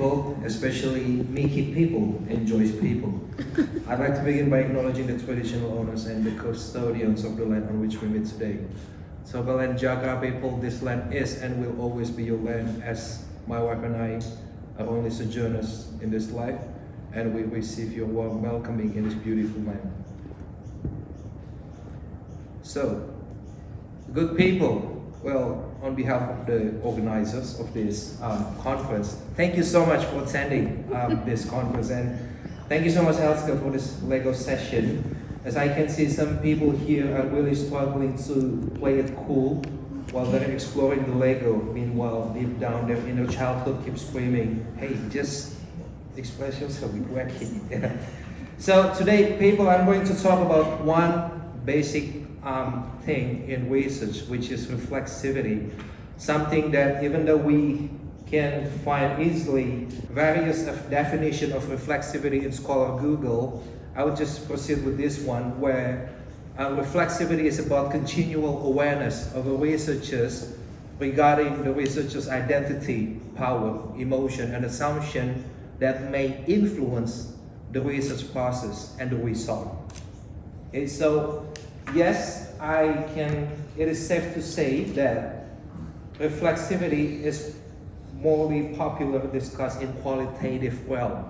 people, especially Miki people, enjoys people. I'd like to begin by acknowledging the traditional owners and the custodians of the land on which we meet today. Sobel and Jaga people, this land is and will always be your land, as my wife and I are only sojourners in this life, and we receive your warm welcoming in this beautiful land. So, good people, well, on behalf of the organizers of this conference, thank you so much for attending this conference, and thank you so much, Elska, for this Lego session. As I can see, some people here are really struggling to play it cool while they're exploring the Lego. Meanwhile, deep down, their inner childhood keeps screaming, hey, just express yourself, be wacky. So today, people, I'm going to talk about one basic thing in research, which is reflexivity. Something that, even though we can find easily various definitions of reflexivity in Scholar Google, I would just proceed with this one, where reflexivity is about continual awareness of a researchers regarding the researcher's identity, power, emotion, and assumption that may influence the research process and the result. Okay, so yes, it is safe to say that reflexivity is more popularly discussed in qualitative realm.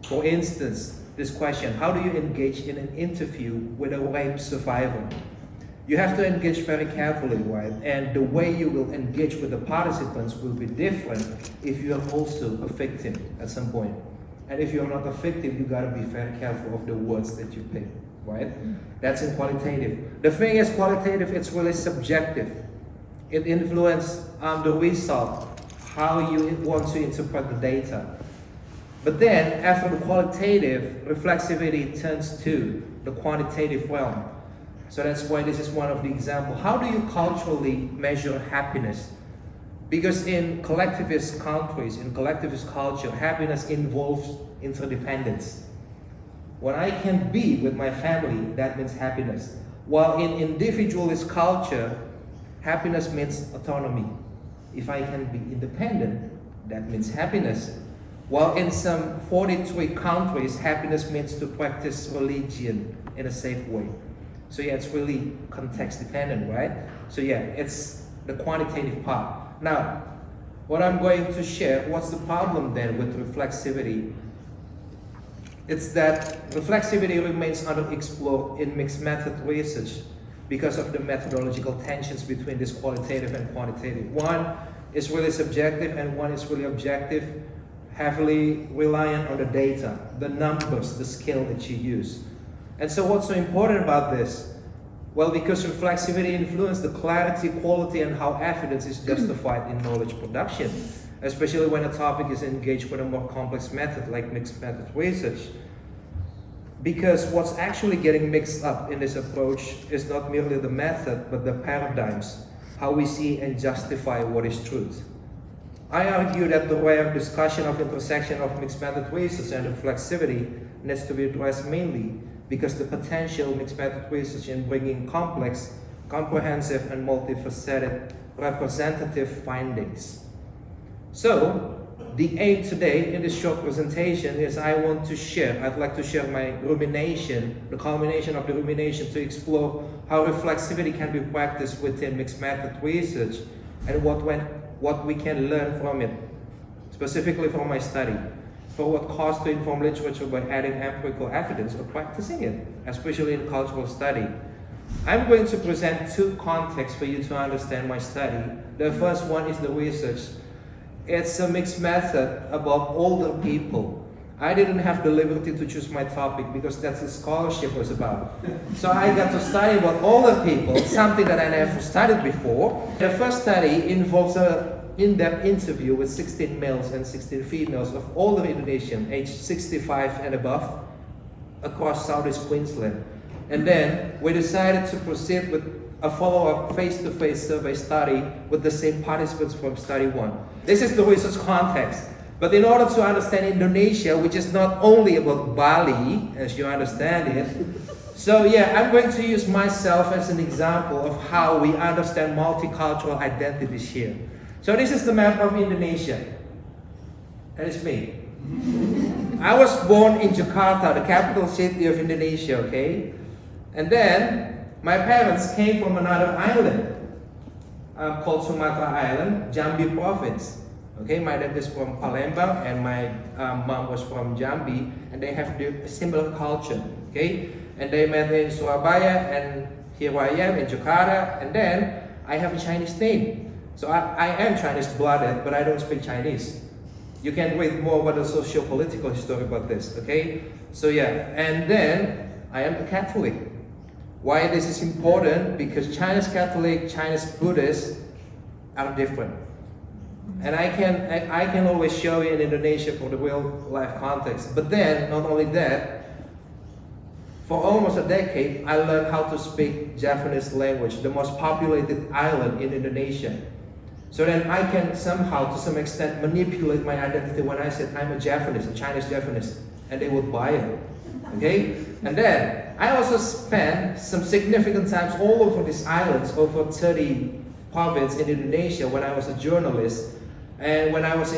For instance, this question, how do you engage in an interview with a rape survivor? You have to engage very carefully, right? And the way you will engage with the participants will be different if you are also a victim at some point. And if you're not a victim, you gotta be very careful of the words that you pick, right? That's in qualitative. The thing is, qualitative, it's really subjective. It influences the result, how you want to interpret the data. But then, after the qualitative, reflexivity turns to the quantitative realm. So that's why this is one of the examples. How do you culturally measure happiness? Because in collectivist countries, in collectivist culture, happiness involves interdependence. When I can be with my family, that means happiness. While in individualist culture, happiness means autonomy. If I can be independent, that means happiness. While in some 43 countries, happiness means to practice religion in a safe way. So yeah, it's really context dependent, right? So yeah, it's the quantitative part. Now, what I'm going to share, what's the problem then with reflexivity? It's that reflexivity remains underexplored in mixed method research because of the methodological tensions between this qualitative and quantitative. One is really subjective and one is really objective, heavily reliant on the data, the numbers, the scale that you use. And so what's so important about this? Well, because reflexivity influences the clarity, quality, and how evidence is justified in knowledge production, especially when a topic is engaged with a more complex method like mixed method research. Because what's actually getting mixed up in this approach is not merely the method, but the paradigms, how we see and justify what is truth. I argue that the rare discussion of intersection of mixed method research and reflexivity needs to be addressed mainly because the potential mixed method research in bringing complex, comprehensive, and multifaceted representative findings. So, the aim today in this short presentation is I'd like to share my rumination, the culmination of the rumination to explore how reflexivity can be practiced within mixed method research and what we can learn from it, specifically from my study, for what cause to inform literature by adding empirical evidence or practicing it, especially in cultural study. I'm going to present two contexts for you to understand my study. The first one is the research. It's a mixed method about older people. I didn't have the liberty to choose my topic because that's what scholarship was about. So I got to study about older people, something that I never studied before. The first study involves an in-depth interview with 16 males and 16 females of older Indonesians, aged 65 and above, across Southeast Queensland. And then we decided to proceed with a follow-up face-to-face survey study with the same participants from study one. This is the research context. But in order to understand Indonesia, which is not only about Bali, as you understand it, so yeah, I'm going to use myself as an example of how we understand multicultural identities here. So this is the map of Indonesia. That is me. I was born in Jakarta, the capital city of Indonesia, okay? And then my parents came from another island called Sumatra Island, Jambi province. Okay, my dad is from Palembang and my mom was from Jambi, and they have a similar culture, okay? And they met in Surabaya, and here I am in Jakarta, and then I have a Chinese name. So I am Chinese blooded, but I don't speak Chinese. You can read more about the socio-political history about this, okay? So yeah, and then I am a Catholic. Why this is important? Because Chinese Catholic, Chinese Buddhists are different. And I can always show you in Indonesia for the real life context. But then, not only that, for almost a decade, I learned how to speak Japanese language, the most populated island in Indonesia. So then I can somehow, to some extent, manipulate my identity when I said I'm a Japanese, a Chinese Japanese, and they would buy it, okay? And then I also spent some significant times all over these islands, over 30 provinces in Indonesia when I was a journalist. And when I was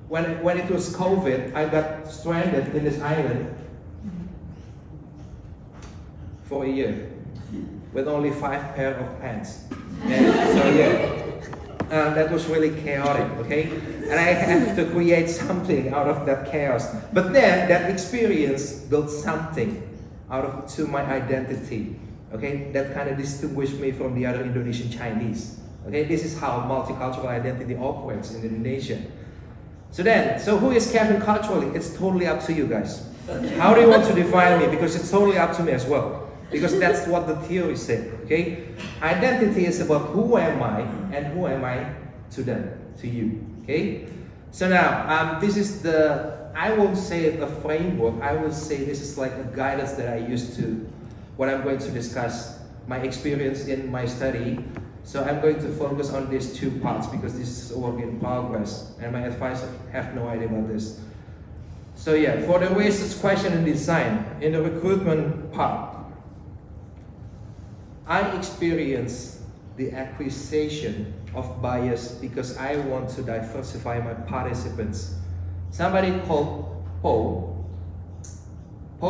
when it was COVID, I got stranded in this island for a year with only 5 pair of pants. And so yeah. That was really chaotic, okay? And I had to create something out of that chaos. But then that experience built something to my identity, okay? That kind of distinguished me from the other Indonesian Chinese, okay? This is how multicultural identity operates in Indonesia. So who is Kevin culturally? It's totally up to you guys. How do you want to define me? Because it's totally up to me as well. Because that's what the theory said, okay? Identity is about who am I and who am I to them, to you, okay? So now, this is I won't say it a framework, I will say this is like a guidance that I use when I'm going to discuss my experience in my study. So I'm going to focus on these 2 parts because this is a work in progress and my advisors have no idea about this. So yeah, for the research question and design, in the recruitment part, I experience the acquisition of bias because I want to diversify my participants. Somebody called Poe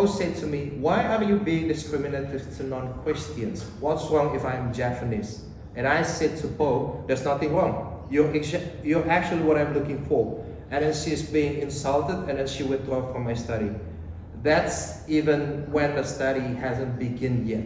said to me, why are you being discriminative to non-Christians? What's wrong if I'm Japanese? And I said to Poe, there's nothing wrong. You're actually what I'm looking for. And then she's being insulted and then she withdrew from my study. That's even when the study hasn't begun yet.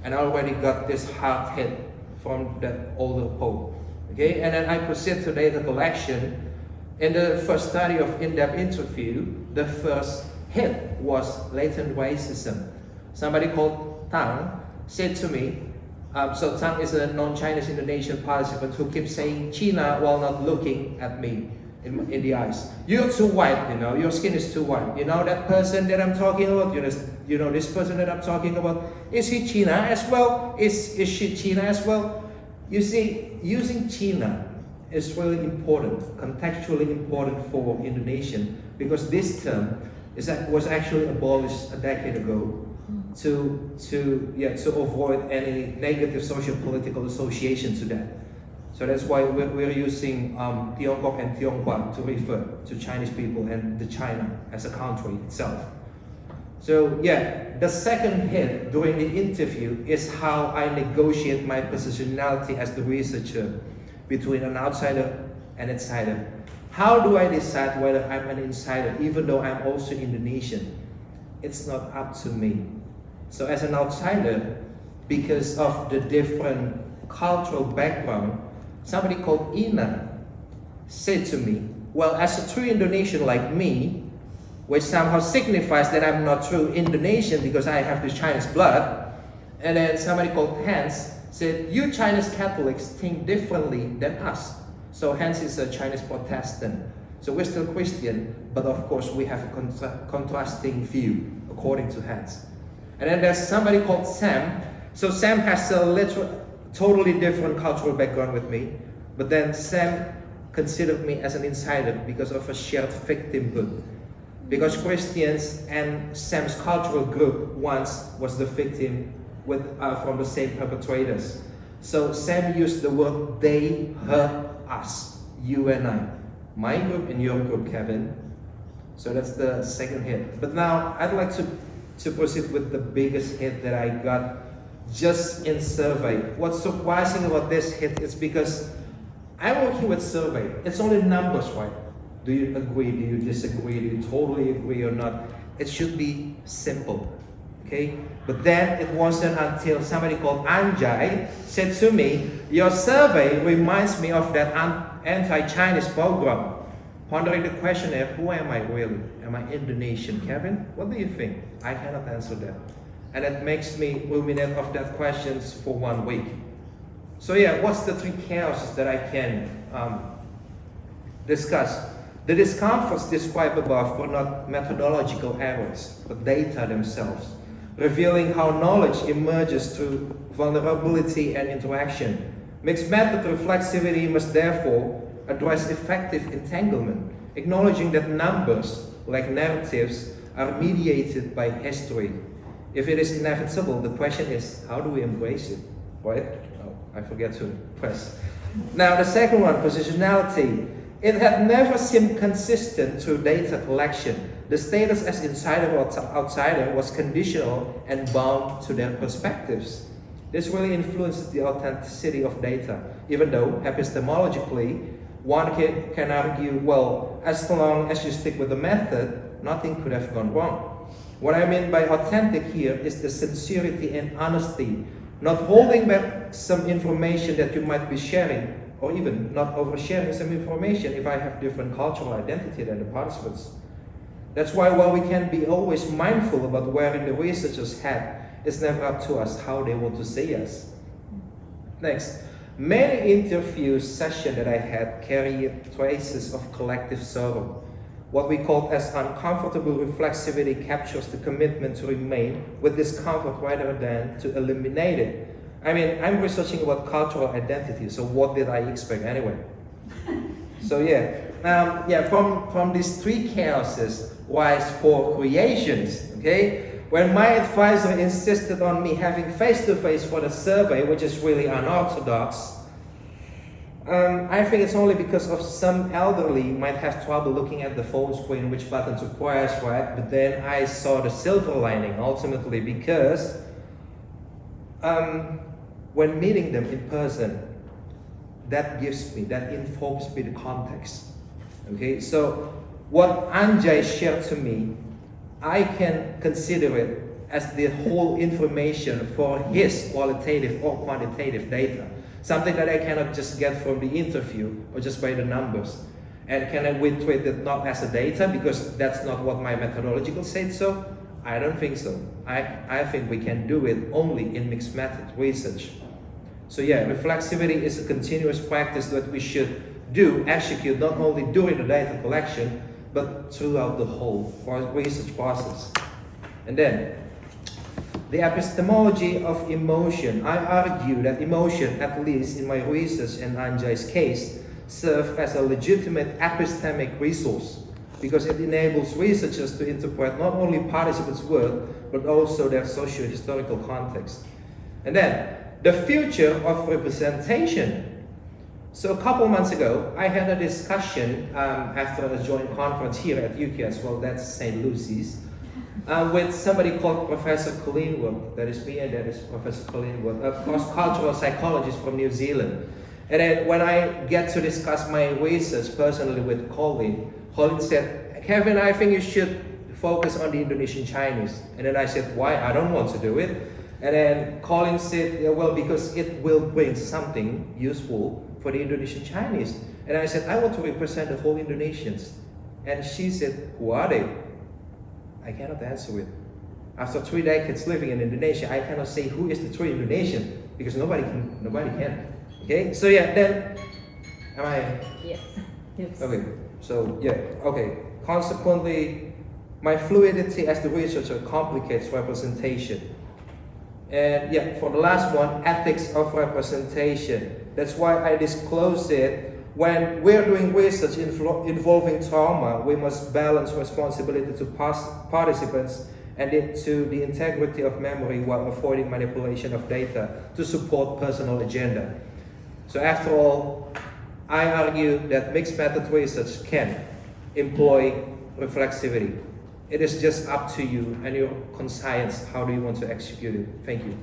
And I already got this hard hit from that older Pope. Okay, and then I proceed to data collection. In the first study of in-depth interview, the first hit was latent racism. Somebody called Tang said to me, so Tang is a non-Chinese Indonesian participant who keeps saying China while not looking at me in the eyes. You're too white, your skin is too white. You know that person that I'm talking about? You know this person that I'm talking about? Is he China as well? Is she China as well? You see, using China is really important, contextually important for Indonesian, because this term was actually abolished a decade ago to avoid any negative social-political association to that. So that's why we're using Tiongkok and Tionghoa to refer to Chinese people and the China as a country itself. So yeah, the second hit during the interview is how I negotiate my positionality as the researcher between an outsider and insider. How do I decide whether I'm an insider even though I'm also Indonesian? It's not up to me. So as an outsider, because of the different cultural background, somebody called Ina said to me, well, as a true Indonesian like me, which somehow signifies that I'm not true Indonesian because I have the Chinese blood, and then somebody called Hans said, you Chinese Catholics think differently than us. So Hans is a Chinese Protestant. So we're still Christian, but of course we have a contrasting view according to Hans. And then there's somebody called Sam. So Sam has a totally different cultural background with me, but then Sam considered me as an insider because of a shared victimhood. Because Christians and Sam's cultural group once was the victim from the same perpetrators. So Sam used the word they, her, us, you and I. my group and your group, Kevin. So that's the second hit. But now I'd like to proceed with the biggest hit that I got just in survey. What's surprising about this hit is because I'm working with survey. It's only numbers, right? Do you agree? Do you disagree? Do you totally agree or not? It should be simple, okay? But then it wasn't until somebody called Anjay said to me, your survey reminds me of that anti-Chinese pogrom. Pondering the question, who am I really? Am I Indonesian, Kevin? What do you think? I cannot answer that. And it makes me ruminate of that questions for 1 week. So yeah, what's the 3 chaoses that I can discuss? The discomforts described above were not methodological errors, but data themselves, revealing how knowledge emerges through vulnerability and interaction. Mixed method reflexivity must therefore address effective entanglement, acknowledging that numbers, like narratives, are mediated by history. If it is inevitable, the question is, how do we embrace it, right? Oh, I forget to press. Now the second one, positionality. It had never seemed consistent through data collection. The status as insider or outsider was conditional and bound to their perspectives. This really influences the authenticity of data, even though epistemologically, one can argue, well, as long as you stick with the method, nothing could have gone wrong. What I mean by authentic here is the sincerity and honesty, not holding back some information that you might be sharing, or even not oversharing some information if I have different cultural identity than the participants. That's why while we can be always mindful about wearing the researcher's hat, it's never up to us how they want to see us. Next. Many interview sessions that I had carried traces of collective sorrow. What we call as uncomfortable reflexivity captures the commitment to remain with discomfort rather than to eliminate it. I mean, I'm researching about cultural identity, so what did I expect anyway? So yeah, from these 3 chaoses rise 4 creations, okay? When my advisor insisted on me having face-to-face for the survey, which is really unorthodox, I think it's only because of some elderly might have trouble looking at the phone screen which button to press, right? But then I saw the silver lining ultimately because when meeting them in person, that informs me the context. Okay, so what Anjay shared to me, I can consider it as the whole information for his qualitative or quantitative data. Something that I cannot just get from the interview or just by the numbers. And can I treat it not as a data because that's not what my methodological said so? I don't think so. I think we can do it only in mixed method research. So yeah, reflexivity is a continuous practice that we should execute not only during the data collection, but throughout the whole research process. And then, the epistemology of emotion. I argue that emotion, at least in my research and Anjay's case, serve as a legitimate epistemic resource because it enables researchers to interpret not only participants' work, but also their socio-historical context. And then, the future of representation. So a couple months ago, I had a discussion after a joint conference here at UCAS, well that's St. Lucy's, with somebody called Professor Collingwood, that is me and that is Professor Collingwood, a cross-cultural psychologist from New Zealand. And then when I get to discuss my research personally with Colin said, Kevin, I think you should focus on the Indonesian Chinese. And then I said, why? I don't want to do it. And then Colin said, yeah, well, because it will bring something useful for the Indonesian Chinese. And I said, I want to represent the whole Indonesians. And she said, who are they? I cannot answer it. After 3 decades living in Indonesia, I cannot say who is the true Indonesian because nobody can. Okay, so yeah, then, am I? Yes. Okay, so yeah, okay. Consequently, my fluidity as the researcher complicates representation. And yeah, for the last one, ethics of representation. That's why I disclose it. When we're doing research involving trauma, we must balance responsibility to participants and to the integrity of memory while avoiding manipulation of data to support personal agenda. So after all, I argue that mixed method research can employ reflexivity. It is just up to you and your conscience how do you want to execute it. Thank you.